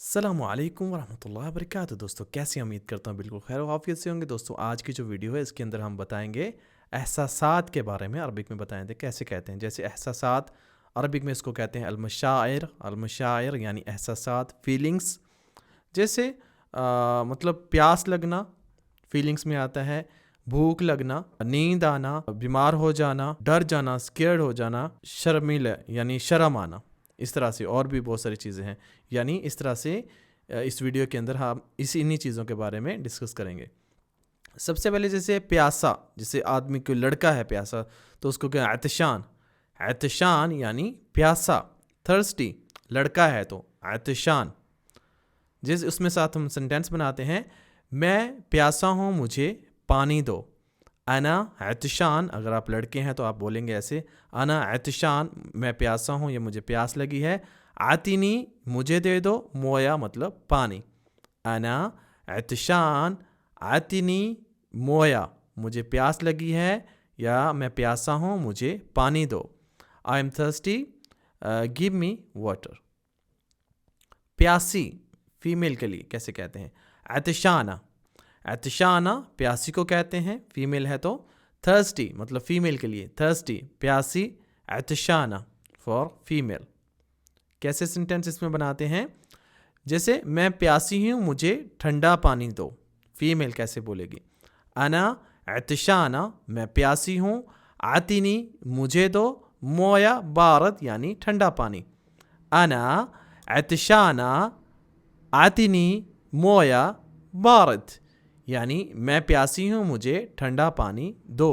السلام علیکم ورحمۃ اللہ وبرکاتہ دوستوں، کیسے امید کرتا ہوں بالکل خیر و عافیت سے ہوں گے۔ دوستوں آج کی جو ویڈیو ہے اس کے اندر ہم بتائیں گے احساسات کے بارے میں۔ عربک میں بتائیں گے کیسے کہتے ہیں، جیسے احساسات عربک میں اس کو کہتے ہیں المشاعر یعنی احساسات، فیلنگس۔ جیسے مطلب پیاس لگنا فیلنگس میں آتا ہے، بھوک لگنا، نیند آنا، بیمار ہو جانا، ڈر جانا، سکیئرڈ ہو جانا، شرمیل یعنی شرم آنا۔ اس طرح سے اور بھی بہت ساری چیزیں ہیں، یعنی اس طرح سے اس ویڈیو کے اندر ہم انہی چیزوں کے بارے میں ڈسکس کریں گے۔ سب سے پہلے جیسے پیاسا، جیسے آدمی کوئی لڑکا ہے پیاسا تو اس کو کیا عطشان یعنی پیاسا، تھرسٹی لڑکا ہے تو عطشان۔ جیسے اس میں ساتھ ہم سینٹینس بناتے ہیں، میں پیاسا ہوں مجھے پانی دو۔ انا عطشان، اگر آپ لڑکے ہیں تو آپ بولیں گے ایسے، انا عطشان میں پیاسا ہوں یا مجھے پیاس لگی ہے۔ آتینی مجھے دے دو، مویا مطلب پانی۔ انا عطشان آتینی مویا، مجھے پیاس لگی ہے یا میں پیاسا ہوں مجھے پانی دو۔ I am thirsty give me water. پیاسی فیمیل کے لیے کیسے کہتے ہیں، عطشانہ پیاسی کو کہتے ہیں، فیمیل ہے تو۔ تھرسٹی مطلب فیمیل کے لیے تھرسٹی، پیاسی، عطشانہ فار فیمیل۔ کیسے سینٹینس اس میں بناتے ہیں، جیسے میں پیاسی ہوں مجھے ٹھنڈا پانی دو، فیمیل کیسے بولے گی، انا عطشانہ میں پیاسی ہوں، آتینی مجھے دو، مویا بارد یعنی ٹھنڈا پانی۔ انا عطشانہ آتینی مویا بارد یعنی میں پیاسی ہوں مجھے ٹھنڈا پانی دو۔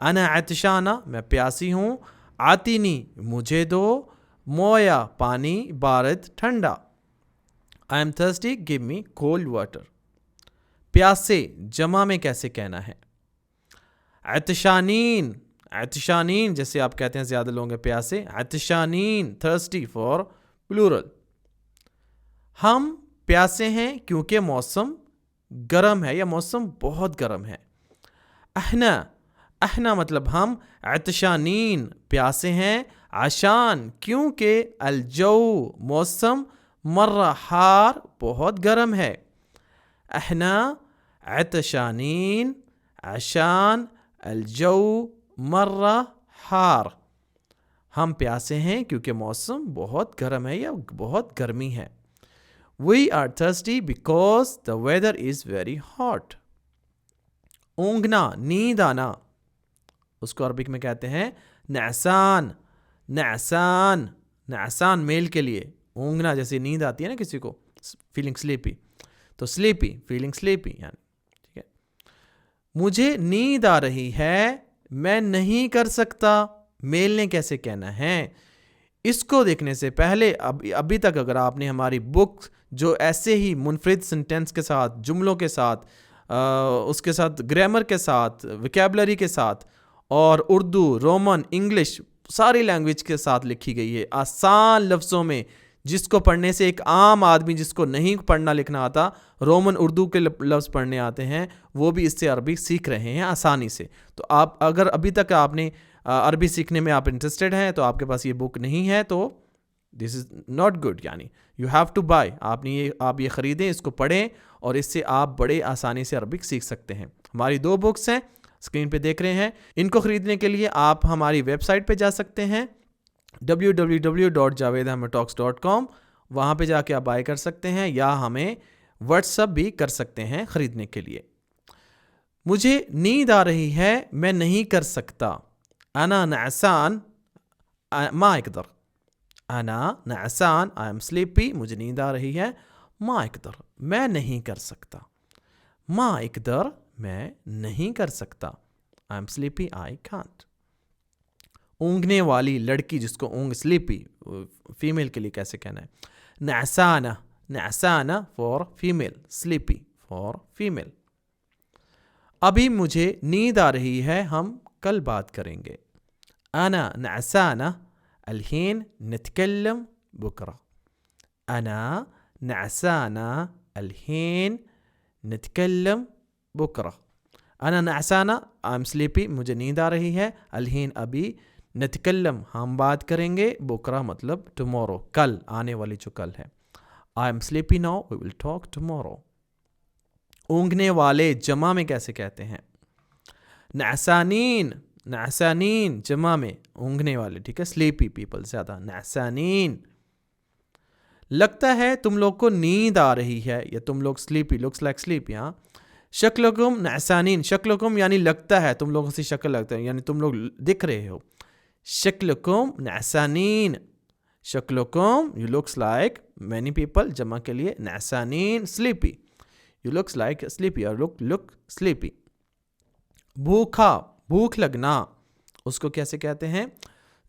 انا عطشانہ میں پیاسی ہوں، آتینی مجھے دو، مویا پانی، بارد ٹھنڈا۔ I am thirsty give me cold water. پیاسے جمع میں کیسے کہنا ہے، عطشانین جیسے آپ کہتے ہیں زیادہ لوگ ہیں پیاسے، عطشانین تھرسٹی فار پلورل۔ ہم پیاسے ہیں کیونکہ موسم گرم ہے یا موسم بہت گرم ہے۔ احنا مطلب ہم، عطشانین پیاسے ہیں، عشان کیونکہ الجو موسم، مرہ حار بہت گرم ہے۔ احنا عطشانین عشان الجو مرہ حار، ہم پیاسے ہیں کیونکہ موسم بہت گرم ہے یا بہت گرمی ہے۔ We are thirsty because the weather is very hot۔ اونگنا نیند آنا، اس کو عربک میں کہتے ہیں نعسان میل کے لیے اونگنا، جیسے نیند آتی ہے نا کسی کو، فیلنگ سلیپی، تو فیلنگ سلیپی یعنی ٹھیک ہے۔ مجھے نیند آ رہی ہے میں نہیں کر سکتا، میل نے کیسے کہنا ہے، اس کو دیکھنے سے پہلے ابھی تک اگر آپ نے ہماری بک جو ایسے ہی منفرد سنٹینس کے ساتھ، جملوں کے ساتھ، اس کے ساتھ گرامر کے ساتھ، ویکیبلری کے ساتھ، اور اردو، رومن، انگلش ساری لینگویج کے ساتھ لکھی گئی ہے آسان لفظوں میں، جس کو پڑھنے سے ایک عام آدمی جس کو نہیں پڑھنا لکھنا آتا، رومن اردو کے لفظ پڑھنے آتے ہیں، وہ بھی اس سے عربی سیکھ رہے ہیں آسانی سے۔ تو آپ اگر ابھی تک آپ نے عربی سیکھنے میں آپ انٹرسٹڈ ہیں تو آپ کے پاس یہ بک نہیں ہے تو دس از ناٹ گڈ، یعنی یو ہیو ٹو بائی، آپ یہ خریدیں، اس کو پڑھیں، اور اس سے آپ بڑے آسانی سے عربک سیکھ سکتے ہیں۔ ہماری 2 بکس ہیں، اسکرین پہ دیکھ رہے ہیں، ان کو خریدنے کے لیے آپ ہماری ویب سائٹ پہ جا سکتے ہیں www.javedahmedtalks.com، وہاں پہ جا کے آپ بائی کر سکتے ہیں، یا ہمیں واٹس ایپ بھی کر سکتے ہیں خریدنے کے لیے۔ مجھے نیند آ رہی ہے میں نہیں کر سکتا، انا نعسان ما اقدر، انا نعسان آئی ایم سلیپی، مجھے نیند آ رہی ہے، ما اقدر میں نہیں کر سکتا، ما اقدر میں نہیں کر سکتا، I am sleepy I can't. اونگنے والی لڑکی جس کو اونگ، سلیپی فیمیل کے لیے کیسے کہنا ہے، نعسانہ for female, sleepy for female. ابھی مجھے نیند آ رہی ہے ہم کل بات کریں گے، انا نعسانہ الحين نتكلم بكرة، أنا نعسانة الحين نتكلم بكرة۔ أنا نعسانة I'm sleepy، مجھے نیند آ رہی ہے، الحين ابھی، نتکلم ہم بات کریں گے، بکرہ مطلب ٹمورو کل، آنے والی جو کل ہے۔ I am sleepy now, we will talk tomorrow. اونگنے والے جمع میں کیسے کہتے ہیں؟ نعسانین، نعسانین جمع میں اونگنے والے، ٹھیک ہے، سلیپی پیپل زیادہ، نعسانین. لگتا ہے تم لوگ کو نیند آ رہی ہے، یا تم لوگ سلیپی، لکس لائک سلیپی. ہاں، شکلکم نعسانین، شکلکم یعنی لگتا ہے، تم لوگوں سے شکل لگتا ہے، یعنی تم لوگ دکھ رہے ہو. شکلکم نعسانین، شکلکم you looks like many people, جمع کے لیے نعسانین sleepy, you looks like sleepy or look sleepy. بھوکا، بھوک لگنا، اس کو کیسے کہتے ہیں؟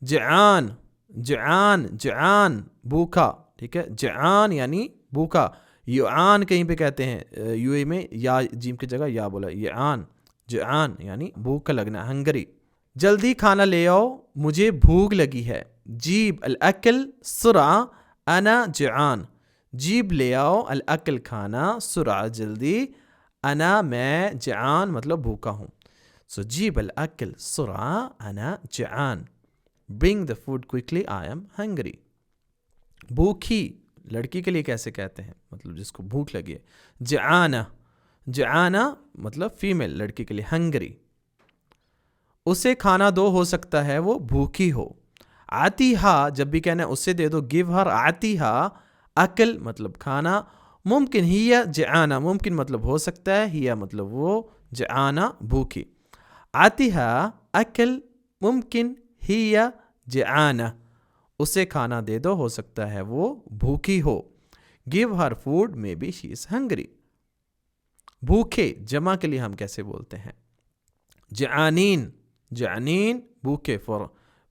جعان، جعان، جعان بھوکا، ٹھیک ہے، جعان یعنی بھوکا. یعان کہیں پہ کہتے ہیں، یو اے میں یا جیم کی جگہ یا بولا، یعان، جعان یعنی بھوک کا لگنا، ہنگری. جلدی کھانا لے آؤ، مجھے بھوک لگی ہے. جیب الاکل سرعہ، انا جعان. جیب لے آؤ، الاکل کھانا، سرعہ جلدی، انا میں، جعان مطلب بھوکا ہوں. So جیب الاکل سرعہ، انا جعان. Bring the food quickly, I am hungry. بھوکی لڑکی کے لیے کیسے کہتے ہیں؟ مطلب جس کو بھوک لگی ہے. جعانہ، جعانہ مطلب فیمیل لڑکی کے لیے، ہنگری. اسے کھانا دو، ہو سکتا ہے وہ بھوکی ہو. عطیہا، جب بھی کہنا ہے اسے دے دو، give her عطیہا، اکل مطلب کھانا. ممکن ہی جعانہ، ممکن مطلب ہو سکتا ہے، ہی مطلب وہ، جعانہ بھوکی. عطیہا اکل، ممکن ہی جعانہ، اسے کھانا دے دو، ہو سکتا ہے وہ بھوکی ہو. give her food, maybe she is hungry. بھوکے جمع کے لیے ہم کیسے بولتے ہیں؟ جعانین، جعانین بھوکے، فور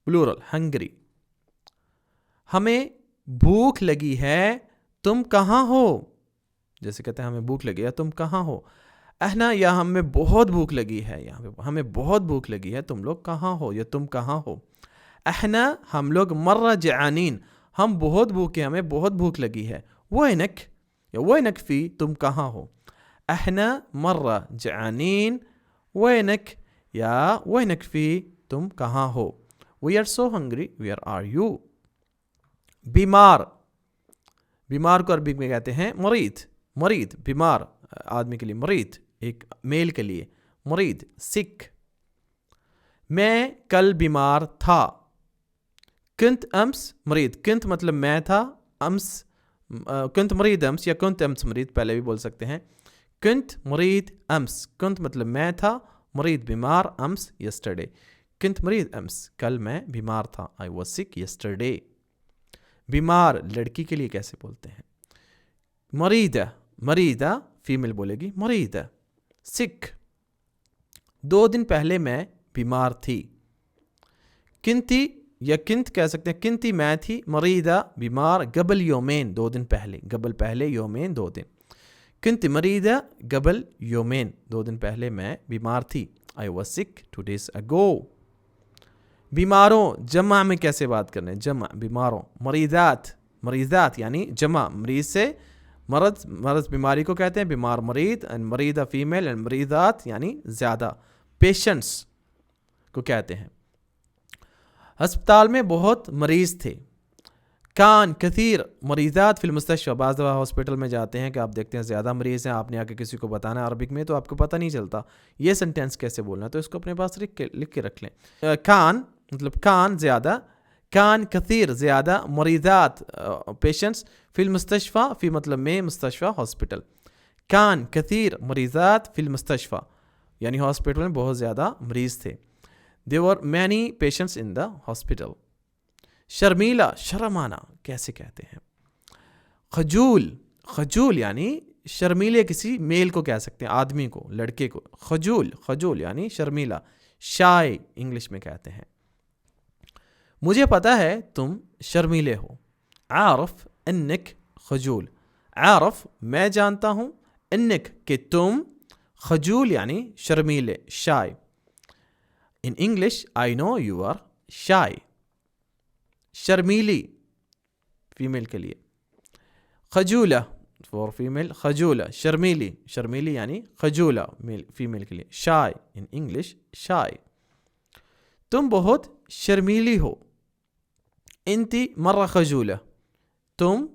پلورل ہنگری. ہمیں بھوک لگی ہے، تم کہاں ہو؟ جیسے کہتے ہیں ہمیں بھوک لگی ہے، تم کہاں ہو؟ احنا، یا ہمیں بہت بھوک لگی ہے، یہاں پہ ہمیں بہت بھوک لگی ہے، تم لوگ کہاں ہو یا تم کہاں ہو؟ احنا ہم لوگ، مرہ جعانین ہم بہت بھوکے، ہمیں بہت بھوک لگی ہے. وینک یا وینک فی، تم کہاں ہو؟ احنا مرہ جعانین، وینک یا وینک فی، تم کہاں ہو؟ We are so hungry, where are you? بیمار، بیمار کو عربی میں کہتے ہیں مریض. مریض بیمار آدمی کے لیے، مریض ایک میل کے لیے، مریض سک. میں کل بیمار تھا. کنت امس مریض، کنت مطلب میں تھا، امس کنت مریض امس، یا کنت امس مریض پہلے بھی بول سکتے ہیں. کنت مریض امس، کنت مطلب میں تھا، مریض بیمار، امس یسٹرڈے. کنت مریض امس، کل میں بیمار تھا، I was sick yesterday. بیمار لڑکی کے لیے کیسے بولتے ہیں؟ مریضہ، مریضہ فیمیل بولے گی، مریضہ. سک، 2 دن پہلے میں بیمار تھی. کنتی یا کنت کہہ سکتے ہیں، کنتی میں تھی، مریضہ بیمار، قبل یومین 2 دن پہلے، قبل پہلے، یومین 2 دن. کنت مریضہ قبل یومین، 2 دن پہلے میں بیمار تھی، I was sick 2 days ago. بیماروں جمع میں کیسے بات کرنے؟ جمع بیماروں، مریضات، مریضات یعنی جمع، مریض سے مرض، مرض بیماری کو کہتے ہیں، بیمار مریض، مریضہ فیمیل، مریضات یعنی زیادہ، پیشنٹس کو کہتے ہیں. ہسپتال میں بہت مریض تھے. کان کثیر مریضات فی المستشفى، بعض دفعہ ہاسپٹل میں جاتے ہیں کہ آپ دیکھتے ہیں زیادہ مریض ہیں، آپ نے آ کے کسی کو بتانا ہے عربک میں تو آپ کو پتہ نہیں چلتا یہ سینٹینس کیسے بولنا ہے، تو اس کو اپنے پاس لکھ کے رکھ لیں. کان مطلب کان زیادہ، کان کثیر زیادہ، مریضات پیشنٹس، فی المستشفى فی مطلب میں، مستشفى ہاسپٹل. کان کثیر مریضات فی المستشفى یعنی ہاسپٹل میں بہت زیادہ مریض تھے. There were many patients in the hospital. Sharmila شرمانا کیسے کہتے ہیں؟ خجول، خجول یعنی شرمیلے کسی میل کو کہہ سکتے ہیں، آدمی کو، لڑکے کو. خجول، خجول یعنی شرمیلا. شائع انگلش میں کہتے ہیں. مجھے پتا ہے تم شرمیلے ہو. عارف انک خجول، عارف میں جانتا ہوں، انک کہ تم، خجول یعنی شرمیلے، شائع. In English, I know you are shy. شرمیلی فیمیل کے لیے. خجولہ فور فیمیل، خجولہ شرمیلی، شرمیلی یعنی خجولہ میل، فیمیل کے لیے. shy in English, shy. تم بہت شرمیلی ہو. انتی مرہ خجولہ، تم،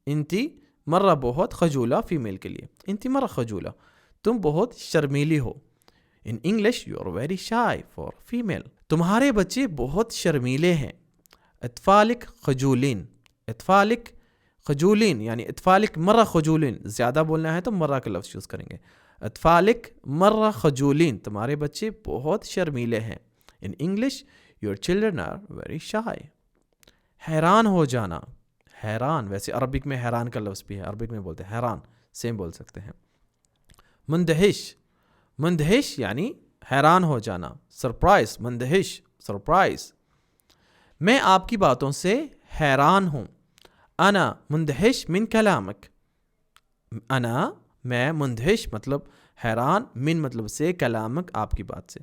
انتی مرہ بہت, خجولہ فیمیل کے لیے, انتی مرہ خجولہ, تم بہت شرمیلی ہو. In English you are very shy for female. تمہارے بچے بہت شرمیلے ہیں. اطفالک خجولین, اطفالک خجولین یعنی اطفالک مرہ خجولین, زیادہ بولنا ہے تو مرہ کا لفظ یوز کریں گے. اطفالک مرہ خجولین, تمہارے بچے بہت شرمیلے ہیں. In English your children are very shy. حیران ہو جانا, حیران, ویسے عربک میں حیران کا لفظ بھی ہے, عربک میں بولتے ہیں حیران, سیم بول سکتے ہیں. مندہش, مندہش یعنی حیران ہو جانا. سرپرائز, مندہش سرپرائز. میں آپ کی باتوں سے حیران ہوں. انا مندہش من کلامک. انا میں, مندہش مطلب حیران, من مطلب سے, کلامک آپ کی بات سے.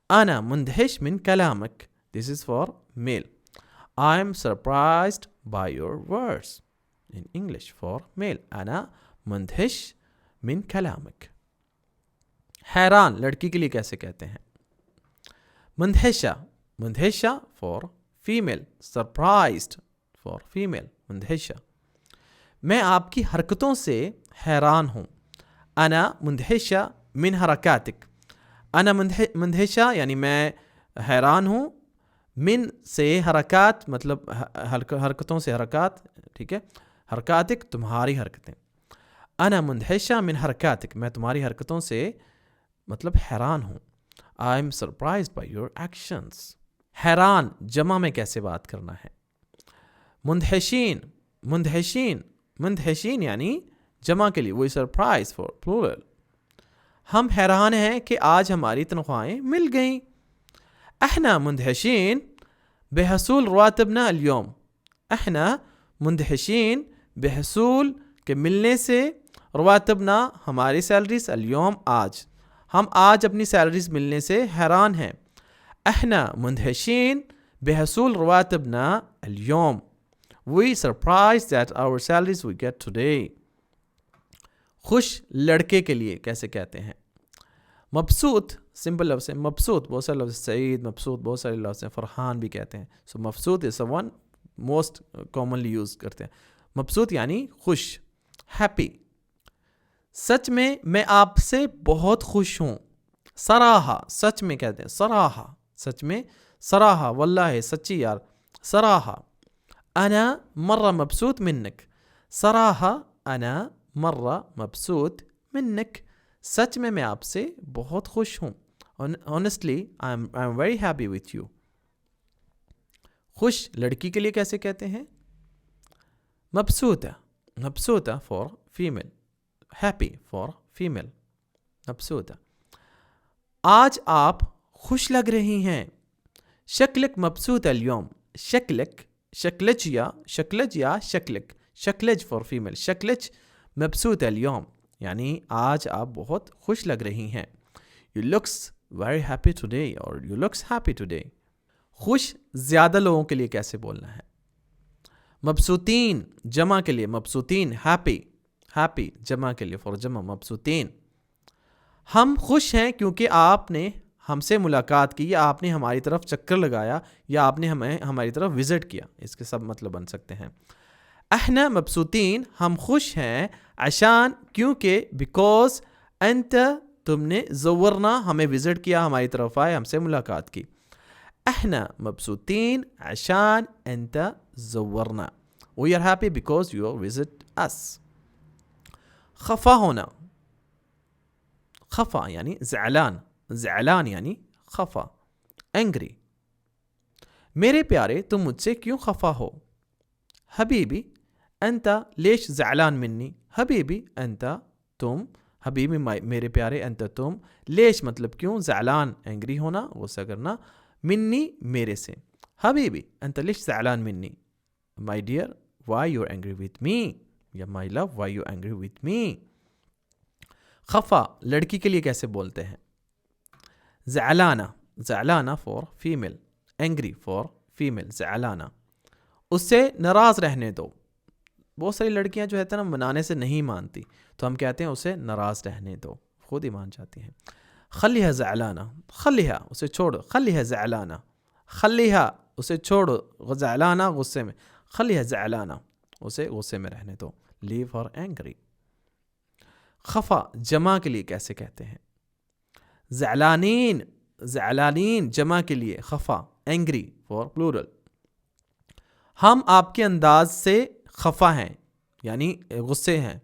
انا مندہش من کلامک. This is for male. I am surprised by your words. In English for male. انا مندہش من کلامک. حیران لڑکی کے لیے کیسے کہتے ہیں؟ مندہشہ, مندہشہ for female. Surprised for female. مندہشہ. میں آپ کی حرکتوں سے حیران ہوں. انا مندہشہ من حرکاتک. انا مندہشہ یعنی میں حیران ہوں, من سے حرکات مطلب حرکتوں سے, حرکات, ٹھیک ہے, حرکاتک تمہاری حرکتیں. انا مندہشہ من حرکاتک, میں تمہاری حرکتوں سے مطلب حیران ہوں. I am surprised by your actions. حیران جمع میں کیسے بات کرنا ہے؟ مندہشین, مندہشین, مندہشین یعنی جمع کے لیے وہی surprise for plural. ہم حیران ہیں کہ آج ہماری تنخواہیں مل گئیں. احنا مندہشین بحصول رواتبنا اليوم. احنا مندہشین بحصول کے ملنے سے, رواتبنا ہماری سیلریز, اليوم آج, ہم آج اپنی سیلریز ملنے سے حیران ہیں. احنا مندہشین بحصول رواتبنا اليوم. We surprised that our salaries we get today. خوش لڑکے کے لیے کیسے کہتے ہیں؟ مبسوط, سمپل لفظ ہے مبسوط, بہت سارے لفظ, سعید, مبسوط, بہت سارے لفظ ہیں, فرحان بھی کہتے ہیں. سو مبسوط is the one most commonly use کرتے ہیں. مبسوط یعنی خوش, happy. سچ میں آپ سے بہت خوش ہوں. صراحہ, سچ میں کہتے ہیں صراحہ, سچ میں, صراحہ واللہ سچی یار, صراحہ. انا مرہ مبسوط منک. صراحہ انا مرہ مبسوط منک, سچ میں آپ سے بہت خوش ہوں. Honestly I'm very happy with you. خوش لڑکی کے لیے کیسے کہتے ہیں؟ مبسوطہ, مبسوطہ for female, happy for female. مبسوطہ. آج آپ خوش لگ رہی ہیں. شکلک مبسوط اليوم. شکلک, شکلج یا شکلج یا شکلک, شکلج for female, شکلج مبسوط اليوم یعنی آج آپ بہت خوش لگ رہی ہیں. You looks very happy today or you looks happy today. خوش زیادہ لوگوں کے لیے کیسے بولنا ہے؟ مبسوطین جمع کے لیے مبسوطین, happy, happy جمع کے لیے for جمع مبسوطین. ہم خوش ہیں کیونکہ آپ نے ہم سے ملاقات کی, یا آپ نے ہماری طرف چکر لگایا, یا آپ نے ہمیں ہماری طرف وزٹ کیا. اس کے سب مطلب بن سکتے ہیں. احنا مبسوطین, ہم خوش ہیں, عشان کیونکہ, بیکوز, انت تم نے, زورنا ہمیں وزٹ کیا, ہماری طرف آئے, ہم سے ملاقات کی. احنا مبسوطین عشان انت زورنا. We are happy because you visit us. خفا ہونا, خفا یعنی زعلان, زعلان یعنی خفا, angry. میرے پیارے تم مجھ سے کیوں خفا ہو؟ حبیبی انت لیش زعلان منی. حبیبی انت تم, حبیبی میرے پیارے, انت تم, لیش مطلب کیوں, زعلان اینگری ہونا, غصہ کرنا, منی میرے سے. حبیبی انت لیش زعلان منی. My dear, why you are angry with me? یا my love, why you angry with me? خفا لڑکی کے لیے کیسے بولتے ہیں؟ زعلانہ, زعلانہ for female, angry for female, زعلانہ. اس سے ناراض رہنے دو. بہت ساری لڑکیاں جو ہے نا منانے سے نہیں مانتی, تو ہم کہتے ہیں اسے ناراض رہنے دو, خود ہی مان جاتی ہیں. خلیہ زعلانہ, خلیہ اسے چھوڑو, خلیہ زعلانہ, خلیہ اسے چھوڑو, زعلانہ غصے میں, خلیہ زعلانہ اسے غصے میں رہنے دو. leave for angry. خفا جمع کے لیے کیسے کہتے ہیں؟ زعلانین، زعلانین جمع کے لیے خفا، angry for plural. ہم آپ کے انداز سے خفا ہیں یعنی غصے ہیں.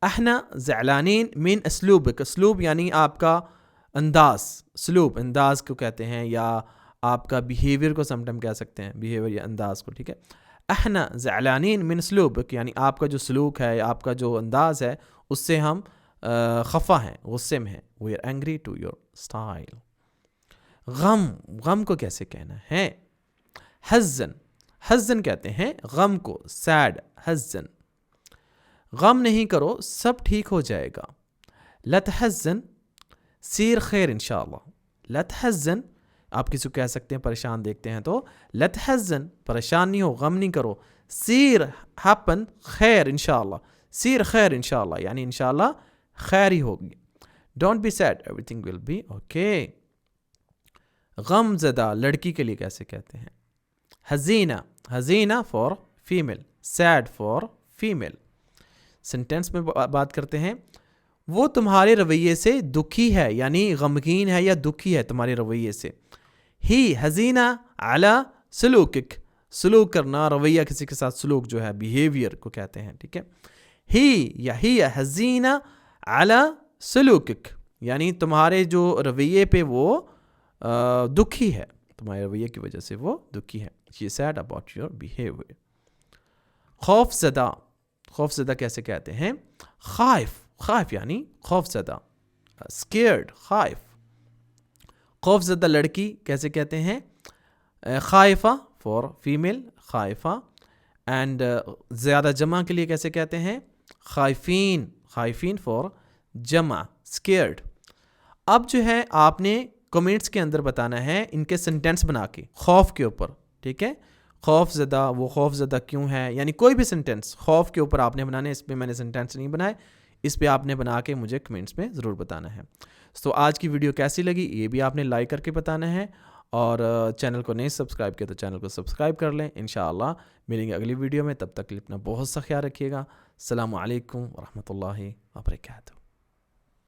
احنا زعلانین من اسلوبک، اسلوب یعنی آپ کا انداز، سلوب انداز کو کہتے ہیں یا آپ کا بیہیویئر کو سم ٹائم کہہ سکتے ہیں، بیہیویئر یا انداز کو، ٹھیک ہے. احنا زعلانین من اسلوبک یعنی آپ کا جو سلوک ہے، آپ کا جو انداز ہے اس سے ہم خفا ہیں، غصے میں ہیں. we are angry to your style. غم، غم کو کیسے کہنا ہے؟ حزن، حزن کہتے ہیں غم کو، سیڈ، حزن. غم نہیں کرو سب ٹھیک ہو جائے گا. لا تحزن سیر خیر انشاءاللہ. لا تحزن آپ کسی کو کہہ سکتے ہیں پریشان دیکھتے ہیں تو لا تحزن پریشان نہیں ہو، غم نہیں کرو. سیر happen خیر انشاءاللہ، سیر خیر انشاءاللہ یعنی انشاءاللہ خیر ہی ہوگی. Don't be sad every will be okay. غم زدہ لڑکی کے لیے کیسے کہتے ہیں؟ حزینہ، حزینہ for female, sad for female. Sentence میں بات کرتے ہیں. وہ تمہارے رویے سے دکھی ہے یعنی غمگین ہے یا دکھی ہے تمہارے رویے سے. ہی حزینہ علی سلوکک، سلوک کرنا، رویہ کسی کے ساتھ سلوک جو ہے بیہیویئر کو کہتے ہیں، ٹھیک ہے. ہی حزینہ علی سلوکک یعنی تمہارے جو رویے پہ وہ دکھی ہے، تمہارے رویے کی وجہ سے وہ دکھی ہے. she is sad about your behavior. خوف زدہ، خوف زدہ کیسے کہتے ہیں؟ خائف، خائف یعنی خوف زدہ، scared، خائف. خوف زدہ لڑکی کیسے کہتے ہیں؟ خائفہ فار فیمیل، خائفہ. اینڈ زیادہ جمع کے لیے کیسے کہتے ہیں؟ خائفین، خائفین فار جمع، scared. اب جو ہے آپ نے کمنٹس کے اندر بتانا ہے ان کے سینٹینس بنا کے خوف کے اوپر، ٹھیک ہے. خوف زدہ، وہ خوف زدہ کیوں ہے، یعنی کوئی بھی سینٹینس خوف کے اوپر آپ نے بنانا ہے. اس پہ میں نے سینٹینس نہیں بنائے، اس پہ آپ نے بنا کے مجھے کمنٹس میں ضرور بتانا ہے. تو آج کی ویڈیو کیسی لگی یہ بھی آپ نے لائک کر کے بتانا ہے، اور چینل کو نہیں سبسکرائب کیا تو چینل کو سبسکرائب کر لیں. انشاءاللہ ملیں گے اگلی ویڈیو میں، تب تک کے لیے اپنا بہت سا خیال رکھیے گا. السلام علیکم ورحمۃ اللہ وبرکاتہ.